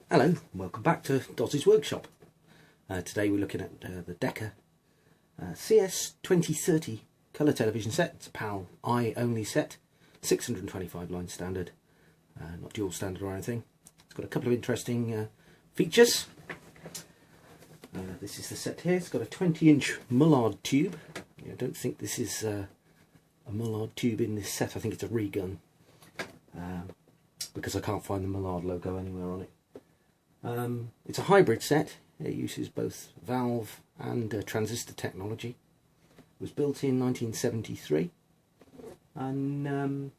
Hello, welcome back to Doz's Workshop. Today we're looking at the Decca CS 2030 colour television set. It's a PAL I only set, 625 line standard, not dual standard or anything. It's got a couple of interesting features. This is the set here. It's got a 20-inch Mullard tube. I don't think this is a Mullard tube in this set. I think it's a regun, because I can't find the Mullard logo anywhere on it. It's a hybrid set. It uses both valve and transistor technology. It was built in 1973 and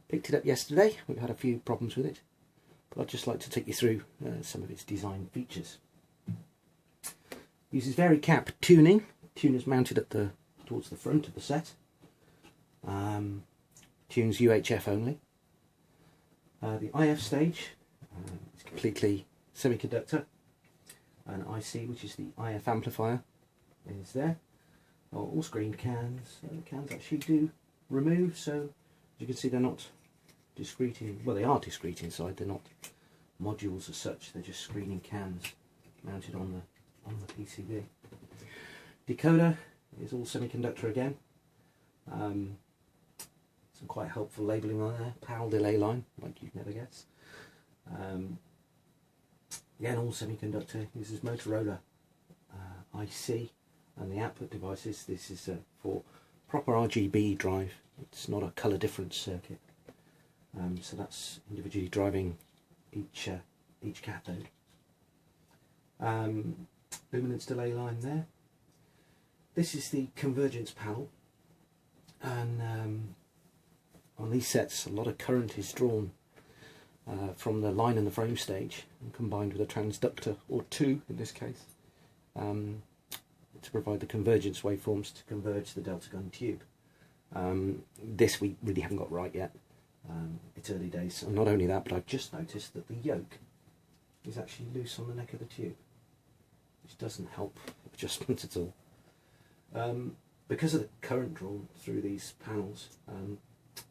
picked it up yesterday. We've had a few problems with it, but I'd just like to take you through some of its design features. Uses vari-cap tuning. Tuners mounted at towards the front of the set. Tunes UHF only. The IF stage is completely semiconductor. An IC, which is the IF amplifier, is there. All screen cans. The cans actually do remove, so as you can see they're not discrete in, well, they are discrete inside, they're not modules as such, they're just screening cans mounted on the PCB. Decoder is all semiconductor again. Some quite helpful labelling on there. PAL delay line, like you'd never guess. Again, all semiconductor. Uses Motorola IC, and the output devices. This is for proper RGB drive. It's not a colour difference circuit, so that's individually driving each cathode. Luminance delay line there. This is the convergence panel, and on these sets a lot of current is drawn from the line and the frame stage, and combined with a transductor, or two in this case, to provide the convergence waveforms to converge the delta gun tube. This we really haven't got right yet. It's early days, and not only that, but I've just noticed that the yoke is actually loose on the neck of the tube, which doesn't help adjustment at all. Because of the current drawn through these panels,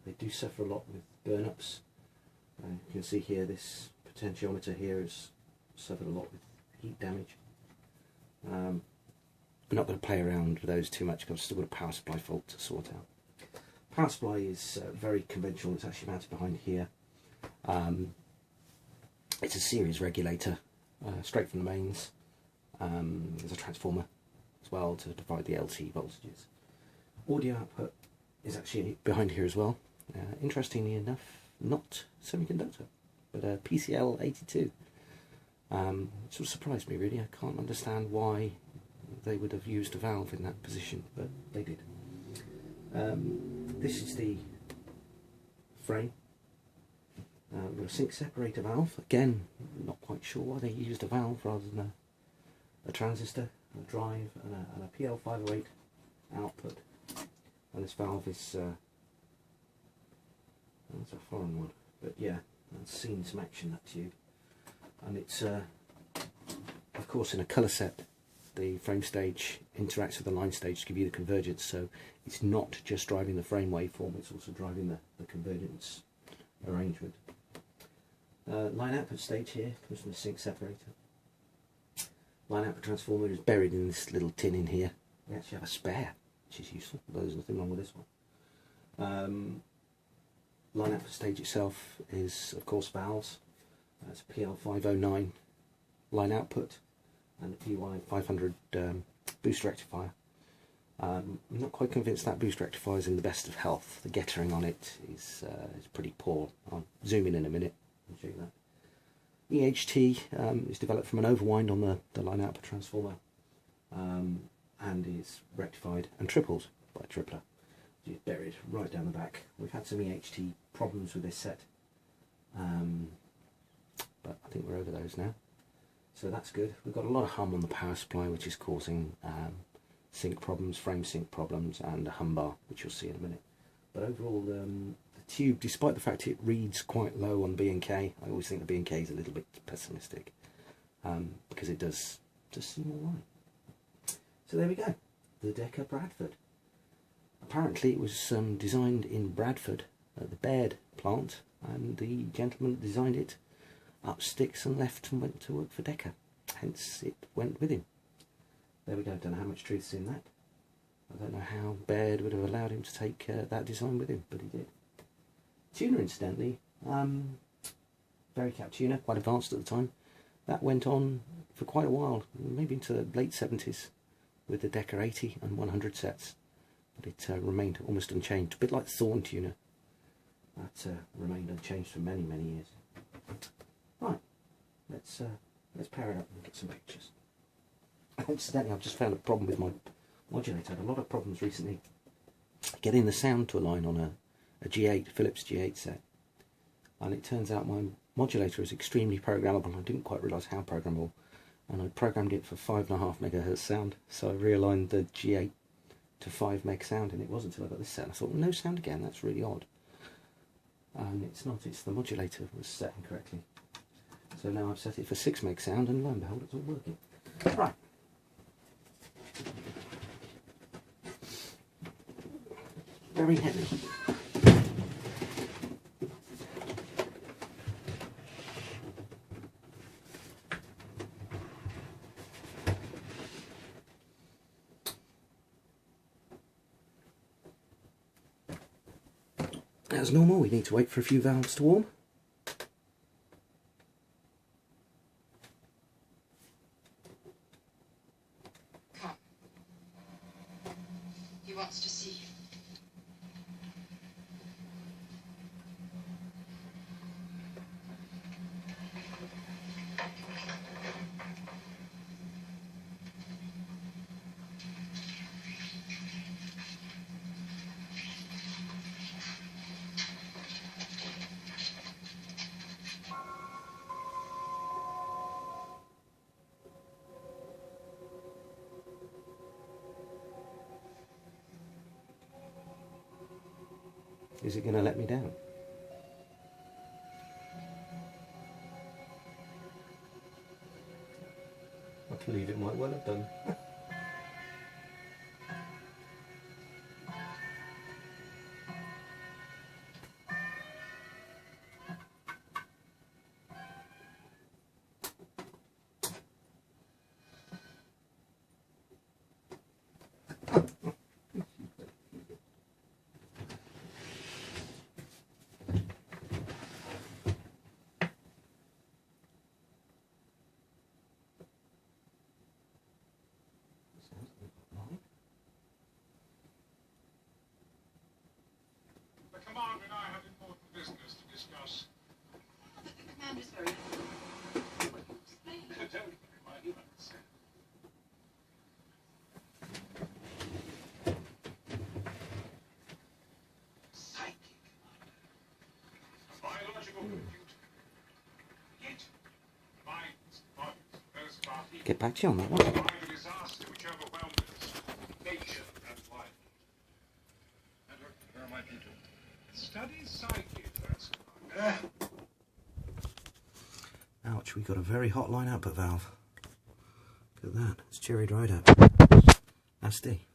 they do suffer a lot with burn-ups. You can see here this potentiometer here has suffered a lot with heat damage. I'm not going to play around with those too much because I've still got a power supply fault to sort out. Power supply is very conventional. It's actually mounted behind here. It's a series regulator, straight from the mains. There's a transformer as well to provide the LT voltages. Audio output is actually behind here as well. Interestingly enough, not semiconductor, but a PCL 82. Sort of surprised me really. I can't understand why they would have used a valve in that position, but they did. This is the frame. We've got a sync separator valve. Again, not quite sure why they used a valve rather than a transistor, a drive, and a PL508 output. And this valve is that's a foreign one, but yeah, I've seen some action, that tube. And it's of course in a colour set the frame stage interacts with the line stage to give you the convergence, so it's not just driving the frame waveform, it's also driving the convergence arrangement. Line output stage here comes from the sync separator. Line output transformer is buried in this little tin in here. We actually have a spare, which is useful, although there's nothing wrong with this one. Line output stage itself is of course valves. It's a PL509 line output and a PY500 boost rectifier. I'm not quite convinced that boost rectifier is in the best of health. The gettering on it is pretty poor. I'll zoom in a minute and show you that. EHT is developed from an overwind on the line output transformer, and is rectified and tripled by a tripler. It's buried right down the back. We've had some EHT problems with this set, but I think we're over those now, so that's good. We've got a lot of hum on the power supply, which is causing sync problems, frame sync problems, and a hum bar, which you'll see in a minute. But overall, the tube, despite the fact it reads quite low on B&K, I always think the B&K is a little bit pessimistic, because it does seem alright. So there we go, the Decca Bradford. Apparently it was designed in Bradford at the Baird plant and the gentleman that designed it up sticks and left and went to work for Decca. Hence it went with him. There we go. Don't know how much truth's in that. I don't know how Baird would have allowed him to take that design with him, but he did. Tuner, incidentally, very cap tuner, quite advanced at the time. That went on for quite a while, maybe into the late 70s, with the Decca 80 and 100 sets. But it remained almost unchanged, a bit like the Thorn tuner. That remained unchanged for many, many years. Right, let's pair it up and get some pictures. Incidentally, I've just found a problem with my modulator. I had a lot of problems recently getting the sound to align on a G8, Philips G8 set. And it turns out my modulator is extremely programmable. I didn't quite realise how programmable. And I programmed it for 5.5 megahertz sound. So I realigned the G8 to 5 meg sound, and it wasn't until I got this set. I thought, well, no sound again, that's really odd. And it's not, it's the modulator was set incorrectly. So now I've set it for 6 meg sound, and lo and behold, it's all working. Right. Very heavy. As normal, we need to wait for a few valves to warm. Come. He wants to see you. Is it going to let me down? I believe it might well have done. The Commander and I have important business to discuss. The Commander's very what you explain. Don't worry, my humans. Psychic, Commander. A biological computer. Yet, minds, bodies, those of our people. Get back to you on that one. Survive a disaster which overwhelmed us. Nature and life. And where am I being told? Study psychic, that's Commander. Ouch, we got a very hot line output valve. Look at that, it's cherried right up. Nasty.